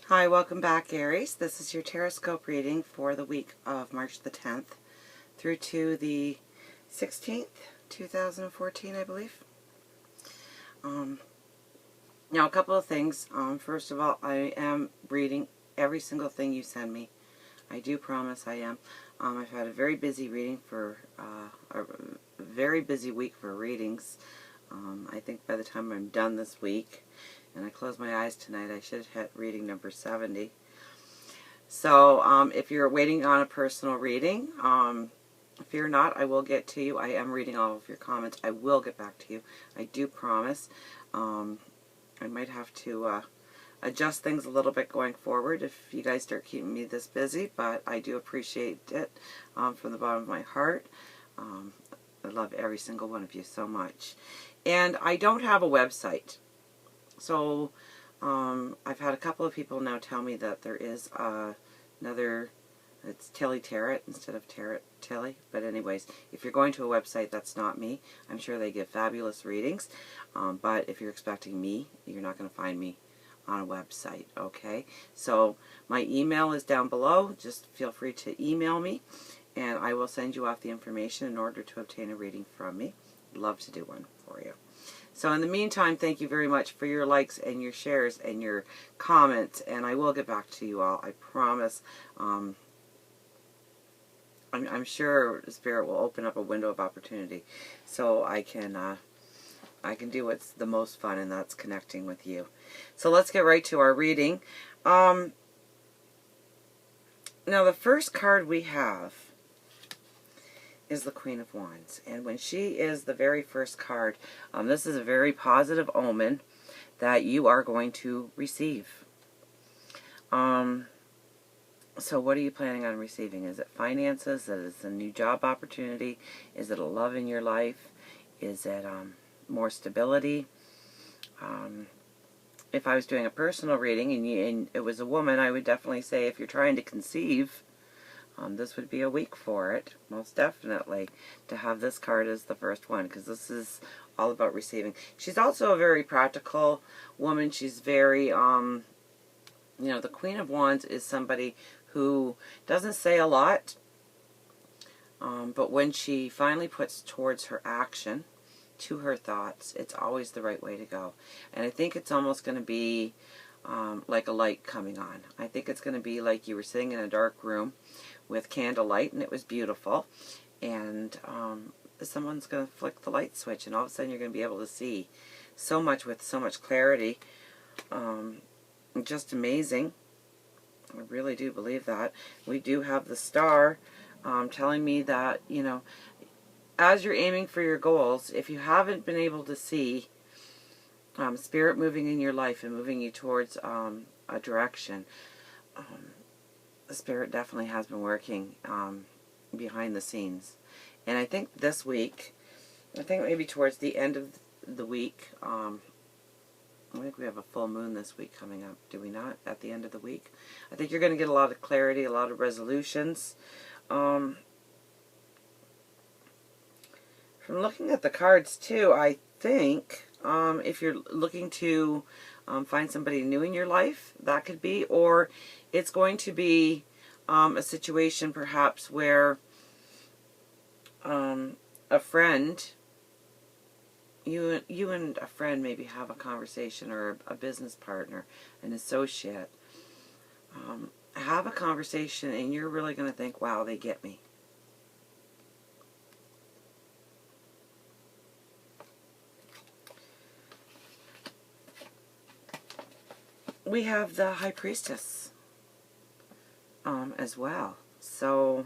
Hi, welcome back, Aries. This is your Teroscope reading for the week of March the 10th through to the 16th, 2014, I believe. Now, a couple of things. First of all, I am reading every single thing you send me. I do promise I am. I've had a very busy week for readings. I think by the time I'm done this week, and I close my eyes tonight, I should have hit reading number 70. So if you're waiting on a personal reading, fear not, I will get to you. I am reading all of your comments. I will get back to you. I do promise. I might have to adjust things a little bit going forward if you guys start keeping me this busy, but I do appreciate it from the bottom of my heart. I love every single one of you so much. And I don't have a website. So I've had a couple of people now tell me that there is another, it's Tilly Tarot instead of Tarot Tilly. But anyways, if you're going to a website, that's not me. I'm sure they give fabulous readings. But if you're expecting me, you're not going to find me on a website, okay? So my email is down below. Just feel free to email me, and I will send you off the information in order to obtain a reading from me. I'd love to do one for you. So in the meantime, thank you very much for your likes and your shares and your comments, and I will get back to you all, I promise. I'm sure the Spirit will open up a window of opportunity so I can do what's the most fun, and that's connecting with you. So let's get right to our reading. Now the first card we have is the Queen of Wands. And when she is the very first card, this is a very positive omen that you are going to receive. So what are you planning on receiving? Is it finances? Is it a new job opportunity? Is it a love in your life? Is it more stability? If I was doing a personal reading and it was a woman, I would definitely say if you're trying to conceive, this would be a week for it, most definitely, to have this card as the first one, because this is all about receiving. She's also a very practical woman. She's very, you know, the Queen of Wands is somebody who doesn't say a lot, but when she finally puts towards her action, to her thoughts, it's always the right way to go. And I think it's almost going to be like a light coming on. I think it's going to be like you were sitting in a dark room with candlelight, and it was beautiful, and someone's going to flick the light switch, and all of a sudden you're going to be able to see so much with so much clarity. Just amazing. I really do believe that. We do have the star telling me that, you know, as you're aiming for your goals, if you haven't been able to see Spirit moving in your life and moving you towards a direction, the Spirit definitely has been working behind the scenes. And I think this week, I think maybe towards the end of the week, I think we have a full moon this week coming up, do we not, at the end of the week? I think you're going to get a lot of clarity, a lot of resolutions. From looking at the cards too, I think if you're looking to find somebody new in your life, that could be, or it's going to be a situation perhaps where a friend, you and a friend maybe have a conversation, or a business partner, an associate, have a conversation, and you're really going to think, wow, they get me. We have the High Priestess as well. So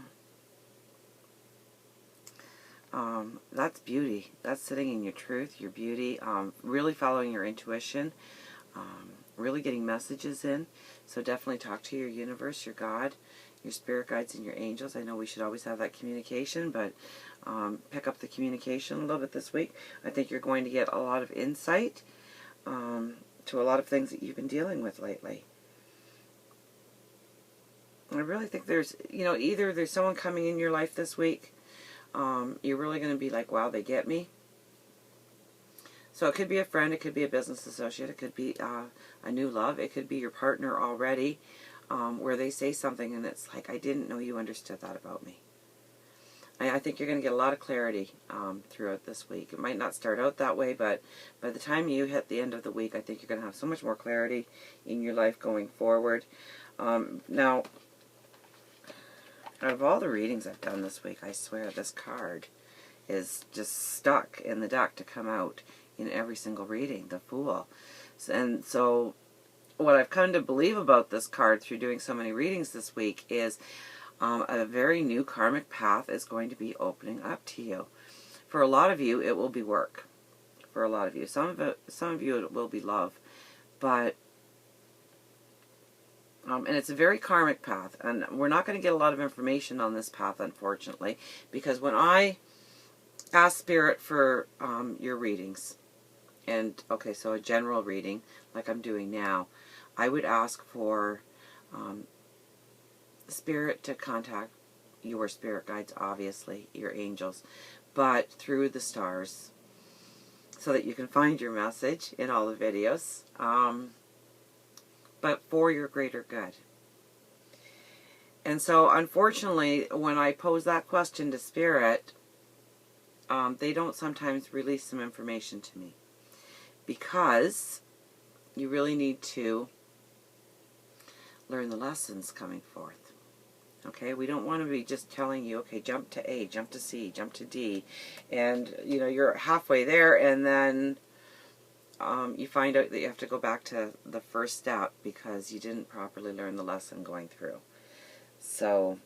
that's beauty. That's sitting in your truth, your beauty, really following your intuition, really getting messages in. So definitely talk to your universe, your God, your spirit guides, and your angels. I know we should always have that communication, but pick up the communication a little bit this week. I think you're going to get a lot of insight to a lot of things that you've been dealing with lately. I really think there's, you know, either there's someone coming in your life this week, you're really going to be like, wow, they get me. So it could be a friend, it could be a business associate, it could be a new love, it could be your partner already, where they say something and it's like, I didn't know you understood that about me. I think you're going to get a lot of clarity throughout this week. It might not start out that way, but by the time you hit the end of the week, I think you're going to have so much more clarity in your life going forward. Now, out of all the readings I've done this week, I swear this card is just stuck in the deck to come out in every single reading, the Fool. And so what I've come to believe about this card through doing so many readings this week is a very new karmic path is going to be opening up to you. For a lot of you, it will be work. For a lot of you. Some of you, it will be love. But, and it's a very karmic path. And we're not going to get a lot of information on this path, unfortunately. Because when I ask Spirit for your readings, and, okay, so a general reading, like I'm doing now, I would ask for Spirit to contact your spirit guides, obviously, your angels, but through the stars, so that you can find your message in all the videos, but for your greater good. And so, unfortunately, when I pose that question to Spirit, they don't sometimes release some information to me, because you really need to learn the lessons coming forth. Okay, we don't want to be just telling you, okay, jump to A, jump to C, jump to D, and, you know, you're halfway there, and then you find out that you have to go back to the first step because you didn't properly learn the lesson going through. So,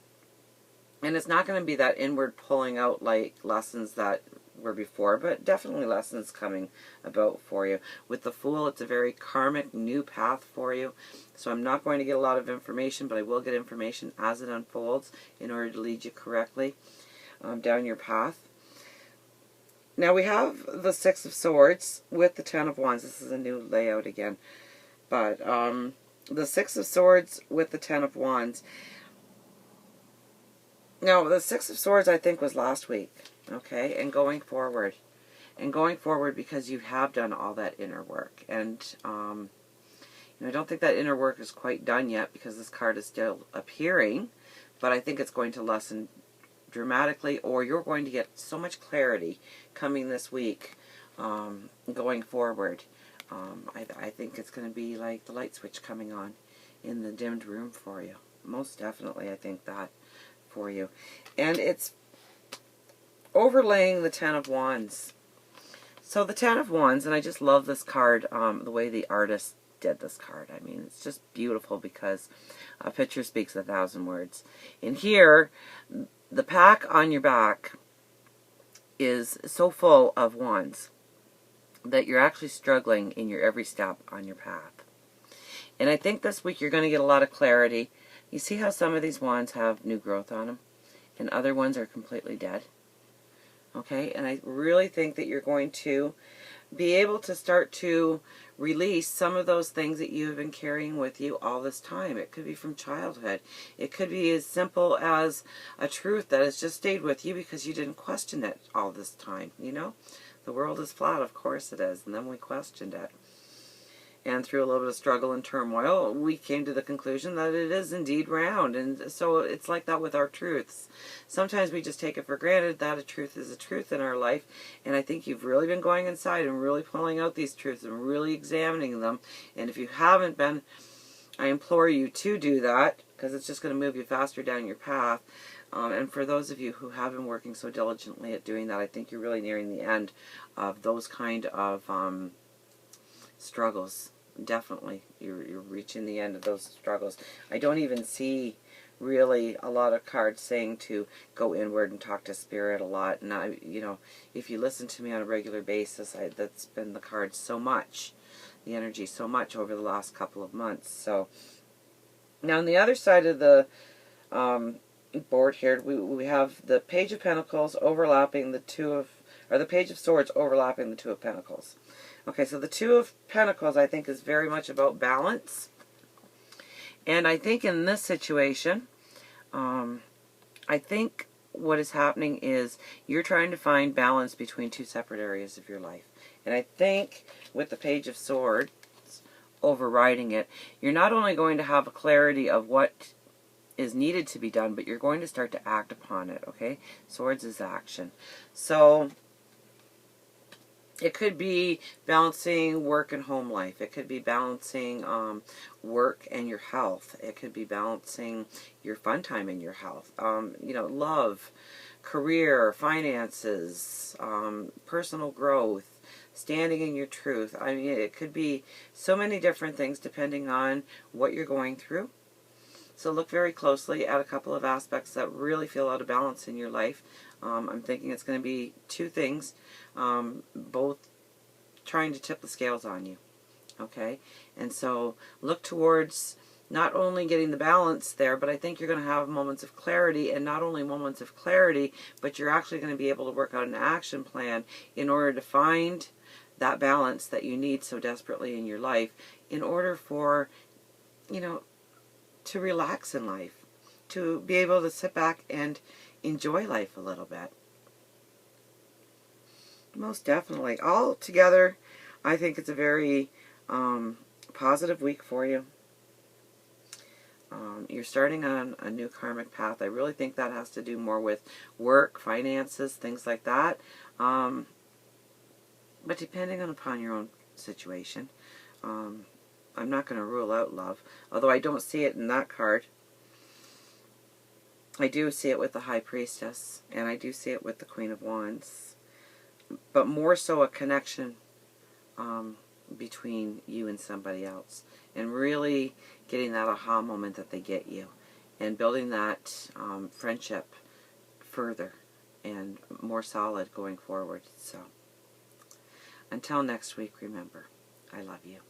and it's not going to be that inward pulling out like lessons that were before, but definitely lessons coming about for you. With the Fool, it's a very karmic new path for you. So I'm not going to get a lot of information, but I will get information as it unfolds in order to lead you correctly down your path. Now we have the Six of Swords with the Ten of Wands. This is a new layout again. But the Six of Swords with the Ten of Wands. Now the Six of Swords I think was last week. Okay, and going forward. And going forward because you have done all that inner work. And I don't think that inner work is quite done yet because this card is still appearing, but I think it's going to lessen dramatically, or you're going to get so much clarity coming this week going forward. I think it's going to be like the light switch coming on in the dimmed room for you. Most definitely, I think that for you. And it's overlaying the Ten of Wands. So the Ten of Wands, and I just love this card, the way the artist did this card. I mean, it's just beautiful because a picture speaks 1,000 words. And here, the pack on your back is so full of wands that you're actually struggling in your every step on your path. And I think this week you're going to get a lot of clarity. You see how some of these wands have new growth on them, and other ones are completely dead? Okay, and I really think that you're going to be able to start to release some of those things that you have been carrying with you all this time. It could be from childhood. It could be as simple as a truth that has just stayed with you because you didn't question it all this time, you know? The world is flat, of course it is, and then we questioned it. And through a little bit of struggle and turmoil, we came to the conclusion that it is indeed round. And so it's like that with our truths. Sometimes we just take it for granted that a truth is a truth in our life. And I think you've really been going inside and really pulling out these truths and really examining them. And if you haven't been, I implore you to do that, because it's just going to move you faster down your path. And for those of you who have been working so diligently at doing that, I think you're really nearing the end of those kind of struggles. Definitely, you're reaching the end of those struggles. I don't even see really a lot of cards saying to go inward and talk to Spirit a lot. And I, if you listen to me on a regular basis, that's been the cards so much, the energy so much over the last couple of months. So now on the other side of the board here, we have the Page of Pentacles overlapping the the Page of Swords overlapping the Two of Pentacles. Okay, so the Two of Pentacles, I think, is very much about balance. And I think in this situation, I think what is happening is you're trying to find balance between two separate areas of your life. And I think with the Page of Swords overriding it, you're not only going to have a clarity of what is needed to be done, but you're going to start to act upon it, okay? Swords is action. So it could be balancing work and home life. It could be balancing work and your health. It could be balancing your fun time and your health. You know, love, career, finances, personal growth, standing in your truth. I mean, it could be so many different things depending on what you're going through. So look very closely at a couple of aspects that really feel out of balance in your life. I'm thinking it's going to be two things, both trying to tip the scales on you. Okay? And so look towards not only getting the balance there, but I think you're going to have moments of clarity, and not only moments of clarity, but you're actually going to be able to work out an action plan in order to find that balance that you need so desperately in your life in order for, you know, to relax in life, to be able to sit back and enjoy life a little bit. Most definitely. All together, I think it's a very positive week for you. You're starting on a new karmic path. I really think that has to do more with work, finances, things like that. But depending upon your own situation, I'm not going to rule out love, although I don't see it in that card. I do see it with the High Priestess, and I do see it with the Queen of Wands, but more so a connection between you and somebody else, and really getting that aha moment that they get you, and building that friendship further and more solid going forward. So until next week, remember, I love you.